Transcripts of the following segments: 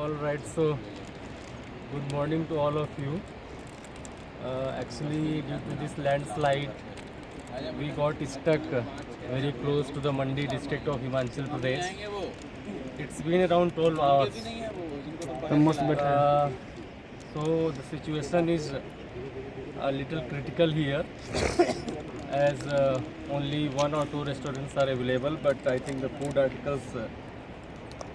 Alright, so good morning to all of you. Actually, due to this landslide, we got stuck very close to the Mandi district of Himachal Pradesh. It's been around 12 hours. So the situation is a little critical here as only one or two restaurants are available, but I think the food articles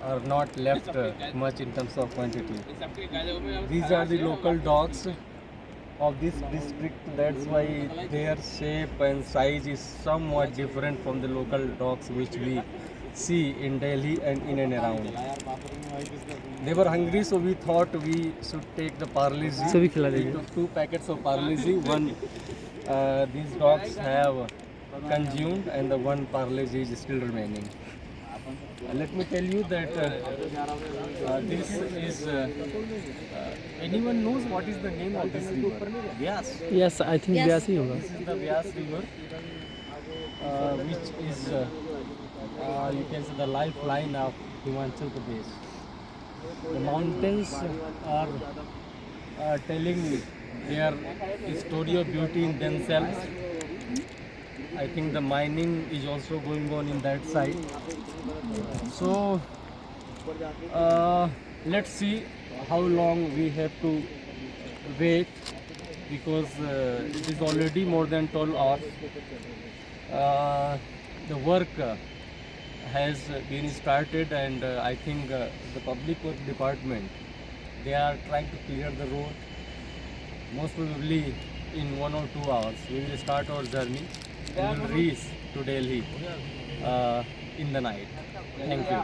are not left much in terms of quantity. These are the local dogs of this district, that's why their shape and size is somewhat different from the local dogs which we see in Delhi and in and around. They were hungry, so we thought we should take the parle-g. So we took 2 packets of parle-g. One these dogs have consumed and the one parle-g is still remaining. Let me tell you that this is anyone knows what is the name of this river? Vyas. Yes, I think Vyas ही होगा. This is the Vyas river, which is you can say the lifeline of Himachal Pradesh. The mountains are telling their story of beauty in themselves. I think the mining is also going on in that side. So let's see how long we have to wait, because it is already more than 12 hours. The work has been started, and I think the public work department, they are trying to clear the road. Most probably in 1 or 2 hours we will start our journey and we will reach to Delhi in the night. Thank you.